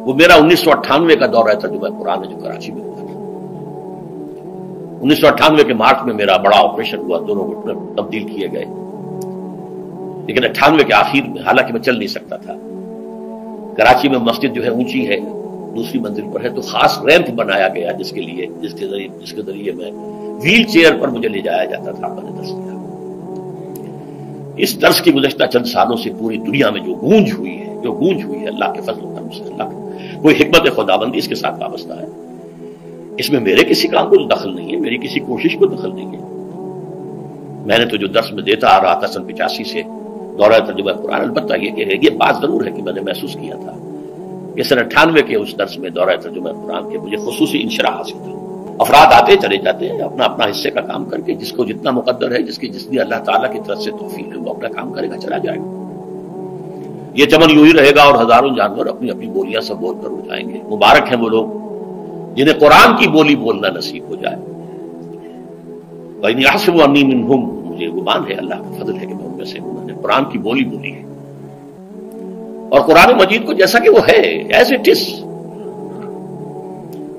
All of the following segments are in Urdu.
وہ میرا 1998 کا دورہ ترجمہ قرآن ہے جو کراچی میں ہوا تھا۔ 1998 کے مارچ میں میرا بڑا آپریشن ہوا، دونوں گھٹنے تبدیل کیے گئے، لیکن 98 کے آخر میں، حالانکہ میں چل نہیں سکتا تھا، کراچی میں مسجد جو ہے اونچی ہے، دوسری منزل پر ہے، تو خاص ریمپ بنایا گیا جس کے ذریعے میں ویل چیئر پر مجھے لے جایا جاتا تھا۔ میں نے درس کیا، اس درس کی گزشتہ چند سالوں سے پوری دنیا میں جو گونج ہوئی ہے اللہ کے فضل و کرم سے، اللہ کی کوئی حکمت خداوندی اس کے ساتھ وابستہ ہے۔ اس میں میرے کسی کام کو دخل نہیں ہے، میری کسی کوشش کو دخل نہیں ہے۔ میں نے تو جو درس میں دیتا آ رہا تھا سن 85 سے دورہ ترجمہ قرآن، البتہ یہ بات ضرور ہے کہ میں نے محسوس کیا تھا کہ سن 98 کے اس درس میں دورہ ترجمہ قرآن کے مجھے خصوصی انشراح حاصل تھا۔ افراد آتے چلے جاتے ہیں اپنا اپنا حصے کا کام کر کے، جس کو جتنا مقدر ہے، جتنی اللہ تعالیٰ کی طرف سے توفیق ہے، وہ اپنا کام کرے گا، چلا جائے گا۔ یہ چمن یوں ہی رہے گا اور ہزاروں جانور اپنی اپنی بولیاں سب بول کر اڑ جائیں گے۔ مبارک ہیں وہ لوگ جنہیں قرآن کی بولی بولنا نصیب ہو جائے۔ وَإِنْ يَحْسَبُ أَنِّي مِنْهُمْ، مجھے گمان ہے، اللہ کا فضل ہے کہ میں ان میں سے ہوں، نے قرآن کی بولی بولی ہے، اور قرآن مجید کو جیسا کہ وہ ہے ایز اٹ از،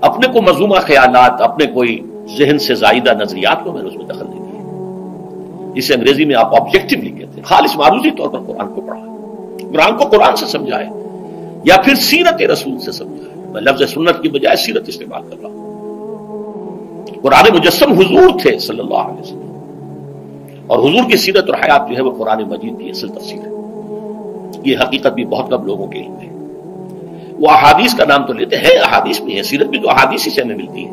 اپنے کو مذمومہ خیالات، اپنے کوئی ذہن سے زائدہ نظریات کو میں نے اس میں دخل نہیں دیا، جسے انگریزی میں آپ آبجیکٹیولی کہتے ہیں، خالص معروضی طور پر قرآن کو پڑھا، قرآن کو قرآن سے سمجھائے یا پھر سیرت رسول سے سمجھائے۔ میں لفظ سنت کی بجائے سیرت استعمال کر رہا ہوں۔ قرآن مجسم حضور تھے صلی اللہ علیہ وسلم، اور حضور کی سیرت اور حیات جو ہے وہ قرآن مجید کی اصل تفسیر ہے۔ یہ حقیقت بھی بہت کم لوگوں کے علم ہے۔ وہ احادیث کا نام تو لیتے ہیں، احادیث بھی ہے، سیرت بھی تو احادیث ہی سے ہمیں ملتی ہے،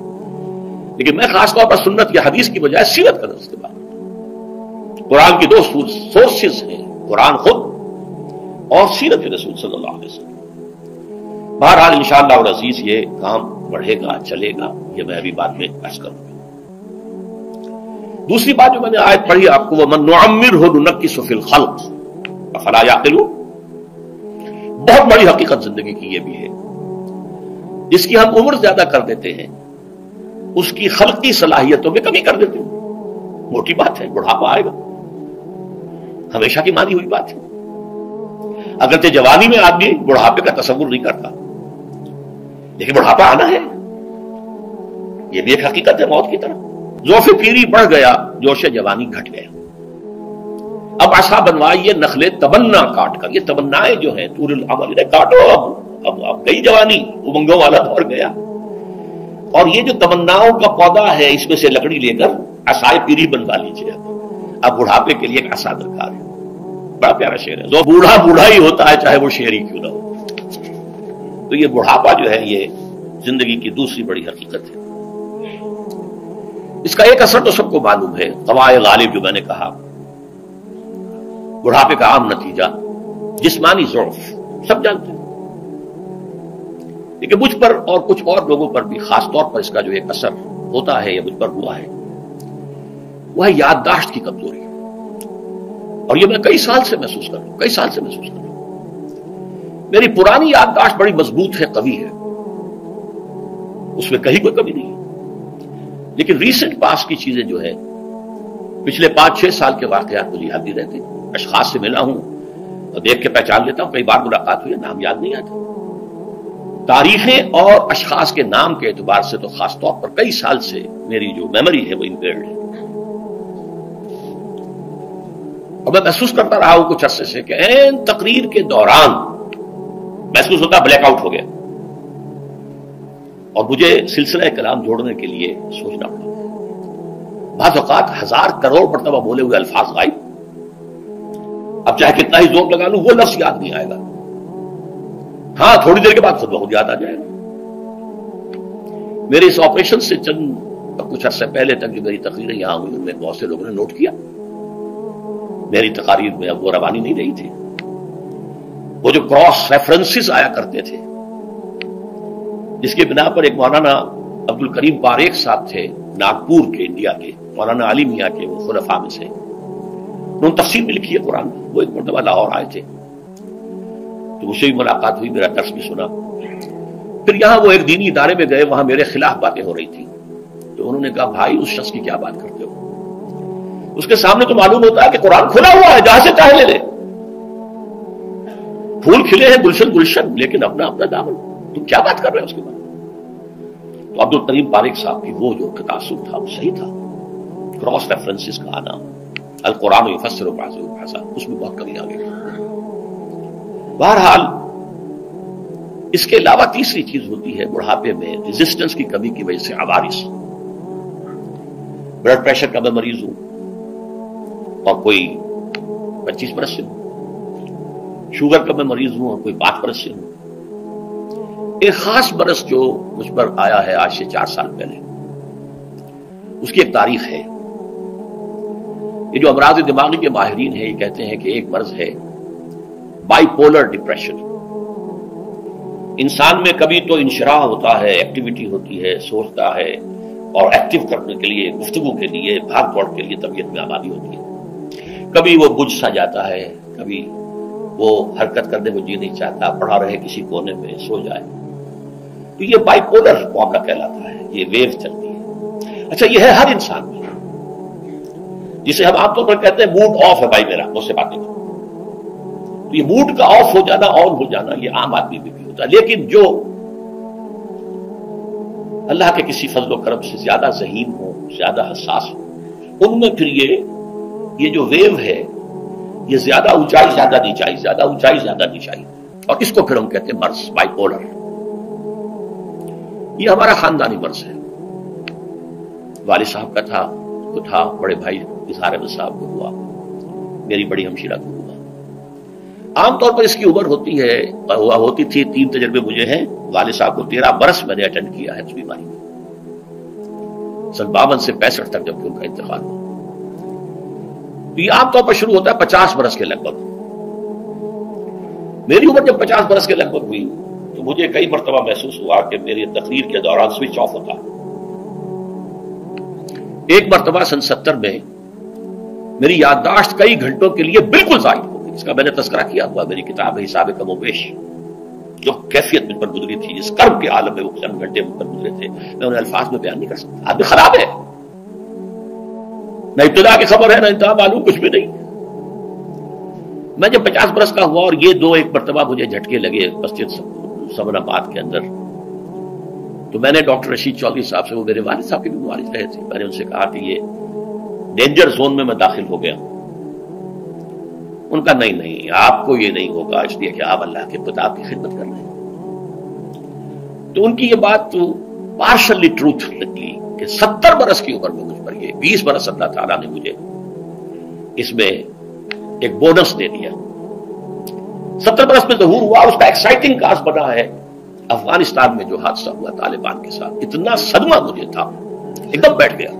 لیکن میں خاص طور پر سنت یا حدیث کی بجائے سیرت کا لفظ استعمال کرتا ہوں۔ قرآن کی دو سورسز ہیں، قرآن خود اور سیرت رسول صلی اللہ علیہ وسلم۔ بہرحال انشاءاللہ العزیز یہ کام بڑھے گا، چلے گا، یہ میں ابھی بعد میں عرض کروں گا۔ دوسری بات جو میں نے آیت پڑھی آپ کو، وَمَن نُعَمِّرْهُ نُنَكِّسُ فِي الْخَلْقِ أَفَلَا يَعْقِلُونَ، بہت بڑی حقیقت زندگی کی یہ بھی ہے، جس کی ہم عمر زیادہ کر دیتے ہیں اس کی خلقی صلاحیتوں میں کمی کر دیتے ہیں۔ موٹی بات ہے، بڑھاپا آئے گا، ہمیشہ کی مانی ہوئی بات ہے۔ اگرچہ جوانی میں آدمی بڑھاپے کا تصور نہیں کرتا، لیکن بڑھاپا آنا ہے، یہ بھی ایک حقیقت ہے موت کی طرح۔ ذوف پیری بڑھ گیا، جوش جوانی گھٹ گیا۔ اب عصا بنوائیے نخلے تمنا کاٹ کر، یہ تمنائیں جو ہیں طول العمر، انہیں کاٹو، اب گئی جوانی، امنگوں والا دور گیا، اور یہ جو تمناؤں کا پودا ہے اس میں سے لکڑی لے کر عصائے پیری بنوا لیجیے۔ اب بڑھاپے کے لیے ایک عصا درکار ہے۔ بڑا پیارا شعر ہے، جو بوڑھا بوڑھا ہی ہوتا ہے چاہے وہ شعر ہی کیوں نہ ہو۔ تو یہ بڑھاپا جو ہے یہ زندگی کی دوسری بڑی حقیقت ہے۔ اس کا ایک اثر تو سب کو معلوم ہے، قواء غالب جو میں نے کہا، بڑھاپے کا عام نتیجہ جسمانی ضعف، سب جانتے ہیں، لیکن مجھ پر اور کچھ اور لوگوں پر بھی خاص طور پر اس کا جو ایک اثر ہوتا ہے یا مجھ پر ہوا ہے وہ ہے یادداشت کی کمزوری، اور یہ میں کئی سال سے محسوس کر رہا ہوں۔ میری پرانی یادداشت بڑی مضبوط ہے، قوی ہے، اس میں کہیں کوئی کمی نہیں، لیکن ریسنٹ پاس کی چیزیں جو ہے، پچھلے 5-6 سال کے واقعات مجھے یاد نہیں رہتے، اشخاص سے ملا ہوں اور دیکھ کے پہچان لیتا ہوں، کئی بار ملاقات ہوئی، نام یاد نہیں آتا، تاریخیں اور اشخاص کے نام کے اعتبار سے تو خاص طور پر کئی سال سے میری جو میموری ہے وہ امپیئرڈ ہے، اور میں محسوس کرتا رہا ہوں کچھ عرصے سے کہ این تقریر کے دوران محسوس ہوتا بلیک آؤٹ ہو گیا، اور مجھے سلسلہ کلام جوڑنے کے لیے سوچنا پڑا۔ بعض اوقات 1000 کروڑ مرتبہ بولے ہوئے الفاظ غائب، اب چاہے کتنا ہی زور لگا لوں وہ لفظ یاد نہیں آئے گا، ہاں تھوڑی دیر کے بعد خود بخود یاد آ جائے گا۔ میرے اس آپریشن سے کچھ عرصے پہلے تک جو میری تقریریں یہاں ہوئی ان میں بہت سے لوگوں نے نوٹ کیا، میری تقاریر میں اب وہ روانی نہیں رہی تھی، وہ جو کراس ریفرنسز آیا کرتے تھے، جس کے بنا پر ایک مولانا عبد الکریم پاریخ صاحب تھے ناگپور کے، انڈیا کے، مولانا علی میاں کے، وہ خلفاء میں سے، انہوں نے تفسیر بھی لکھی ہے قرآن میں، وہ ایک مرتبہ لاہور آئے تھے تو مجھ سے بھی ملاقات ہوئی، میرا درس بھی سنا، پھر یہاں وہ ایک دینی ادارے میں گئے، وہاں میرے خلاف باتیں ہو رہی تھی، تو انہوں نے کہا بھائی اس شخص کی کیا بات کرتے ہو، اس کے سامنے تو معلوم ہوتا ہے کہ قرآن کھلا ہوا ہے، جہاں سے چاہے لے لے، پھول کھلے ہیں گلشن گلشن، لیکن اپنا اپنا دامن، تم کیا بات کر رہے ہو اس کے بارے میں؟ تو عبد الکریم پاریک صاحب کی وہ جو تقاصر تھا وہ صحیح تھا. کراس ریفرنسز کا آنا، القرآن یفسر بعضہ ببعض، اس میں بہت کمی آ گئی. بہرحال اس کے علاوہ تیسری چیز ہوتی ہے بڑھاپے میں ریزسٹنس کی کمی کی وجہ سے عوارض. بلڈ پریشر کا میں مریض ہوں اور کوئی 25 برس سے ہوں، شوگر کا میں مریض ہوں اور کوئی 5 برس سے ہوں. ایک خاص برس جو مجھ پر آیا ہے آج سے 4 سال پہلے، اس کی ایک تاریخ ہے. یہ جو امراض دماغی کے ماہرین ہیں یہ کہتے ہیں کہ ایک مرض ہے بائی پولر ڈپریشن. انسان میں کبھی تو انشراح ہوتا ہے، ایکٹیویٹی ہوتی ہے، سوچتا ہے اور ایکٹیو کرنے کے لیے، گفتگو کے لیے، بھاگ دوڑ کے لیے طبیعت میں آبادی ہوتی ہے. کبھی وہ بجھ سا جاتا ہے، کبھی وہ حرکت کرنے کو جی نہیں چاہتا، پڑا رہے کسی کونے میں، سو جائے. تو یہ بائی پولر معاملہ کہلاتا ہے، یہ ویو چلتی ہے. اچھا یہ ہے ہر انسان میں، جسے ہم عام طور پر کہتے ہیں موڈ آف ہے بھائی میرا، مجھ سے باتیں کرو. تو یہ موڈ کا آف ہو جانا، آن ہو جانا، یہ عام آدمی میں بھی ہوتا ہے. لیکن جو اللہ کے کسی فضل و کرم سے زیادہ ذہین ہو، زیادہ حساس ہو، ان میں پھر یہ جو ویو ہے یہ زیادہ اونچائی زیادہ نیچائی، زیادہ اونچائی زیادہ نیچائی، اور اس کو پھر ہم کہتے ہیں مرض، بائی پولر. یہ ہمارا خاندانی مرض ہے. والد صاحب کا تھا، وہ تھا، بڑے بھائی اظہار احمد صاحب کو ہوا، میری بڑی ہمشیرہ کو ہوا. عام طور پر اس کی عمر ہوتی ہے، ہوتی تھی، 3 تجربے مجھے ہیں. والد صاحب کو 13 برس میں نے اٹینڈ کیا ہے اس بیماری میں، سن 52 سے 65 تک جب کہ ان کا انتقال ہوا. یہ عام طور پر شروع ہوتا ہے 50 برس کے لگ بھگ. میری عمر جب 50 برس کے لگ بھگ ہوئی تو مجھے کئی مرتبہ محسوس ہوا کہ میری تقریر کے دوران سوئچ آف ہوتا. ایک مرتبہ سن 70 میں میری یادداشت کئی گھنٹوں کے لیے بالکل ضائع ہو گئی. اس کا میں نے تذکرہ کیا ہوا، میری کتاب ہے حساب کم و بیش. جو کیفیت مجھ پر گزری تھی، جس کرب کے عالم میں وہ چند گھنٹے مجھ پر گزرے تھے، میں انہیں الفاظ میں بیان نہیں کر سکتا. آدمی خراب ہے، نہ ابتدا کی خبر ہے نہ انتہا معلوم، کچھ بھی نہیں. میں جب 50 برس کا ہوا اور یہ ایک مرتبہ مجھے جھٹکے لگے مسجد سمن آباد کے اندر، تو میں نے ڈاکٹر رشید چودھری صاحب سے، وہ میرے والد صاحب کے بھی والد رہے تھے، میں نے ان سے کہا کہ یہ ڈینجر زون میں داخل ہو گیا ہوں. ان کا نہیں، آپ کو یہ نہیں ہوگا، اس لیے کہ آپ اللہ کے کتاب کی خدمت کر رہے ہیں. تو ان کی یہ بات پارشلی ٹروتھ نکلی کہ 70 برس کی عمر میں مجھ پر یہ 20 برس اللہ تعالیٰ نے مجھے اس میں ایک بونس دے دیا. 70 برس میں ظہور ہوا. اس کا ایکسائٹنگ کاز بنا ہے افغانستان میں جو حادثہ ہوا طالبان کے ساتھ. اتنا صدمہ مجھے تھا، ایک دم بیٹھ گیا.